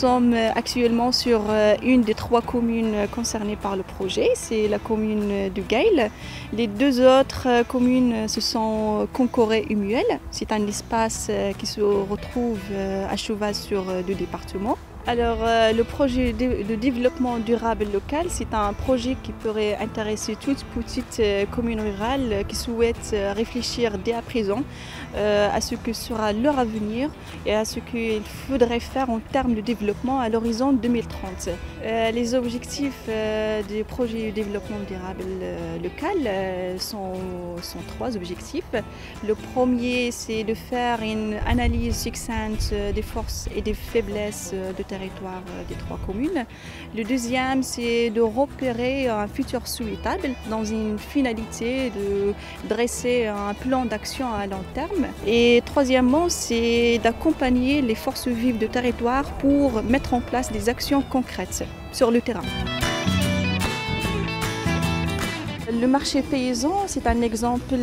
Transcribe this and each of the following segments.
sommes actuellement sur une des 3 communes concernées par le projet, c'est la commune de Gail. Les 2 autres communes, ce sont Concoré et Muel. C'est un espace qui se retrouve à cheval sur 2 départements. Alors, le projet de développement durable local, c'est un projet qui pourrait intéresser toute petite commune rurale qui souhaite réfléchir dès à présent à ce que sera leur avenir et à ce qu'il faudrait faire en termes de développement à l'horizon 2030. Les objectifs du projet de développement durable local sont 3 objectifs. Le premier, c'est de faire une analyse succincte des forces et des faiblesses de territoire des 3 communes. Le deuxième, c'est de repérer un futur souhaitable dans une finalité de dresser un plan d'action à long terme. Et troisièmement, c'est d'accompagner les forces vives de territoire pour mettre en place des actions concrètes sur le terrain. Le marché paysan, c'est un exemple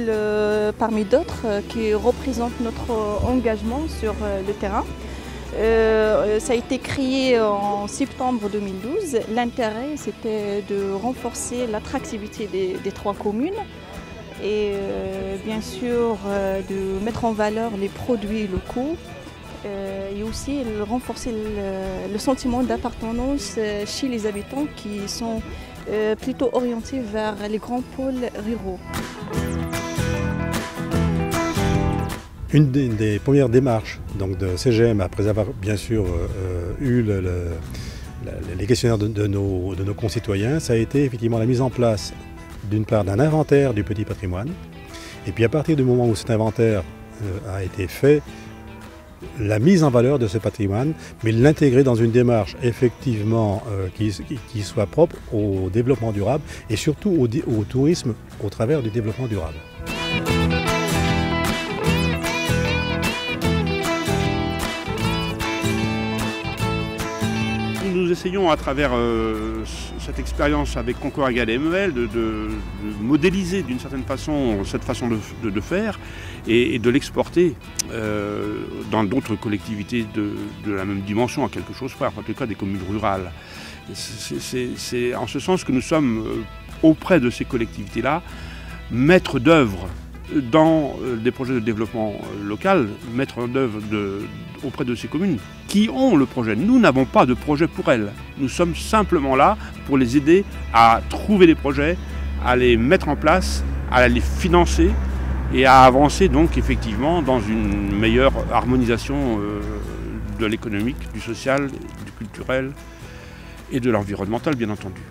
parmi d'autres qui représente notre engagement sur le terrain. Ça a été créé en septembre 2012. L'intérêt, c'était de renforcer l'attractivité des 3 communes et bien sûr de mettre en valeur les produits locaux et aussi renforcer le sentiment d'appartenance chez les habitants qui sont plutôt orientés vers les grands pôles ruraux. Une des premières démarches donc, de CGM, après avoir bien sûr eu les questionnaires de nos concitoyens, ça a été effectivement la mise en place d'une part d'un inventaire du petit patrimoine. Et puis à partir du moment où cet inventaire a été fait, la mise en valeur de ce patrimoine, mais l'intégrer dans une démarche effectivement qui soit propre au développement durable et surtout au tourisme au travers du développement durable. Nous essayons à travers cette expérience avec Concoré, Gail et Muel de modéliser d'une certaine façon cette façon de faire et de l'exporter dans d'autres collectivités de la même dimension, à quelque chose près, en tout cas des communes rurales. C'est en ce sens que nous sommes auprès de ces collectivités-là maîtres d'œuvre dans des projets de développement local, maîtres d'œuvre auprès de ces communes qui ont le projet. Nous n'avons pas de projet pour elles. Nous sommes simplement là pour les aider à trouver des projets, à les mettre en place, à les financer et à avancer donc effectivement dans une meilleure harmonisation de l'économique, du social, du culturel et de l'environnemental bien entendu.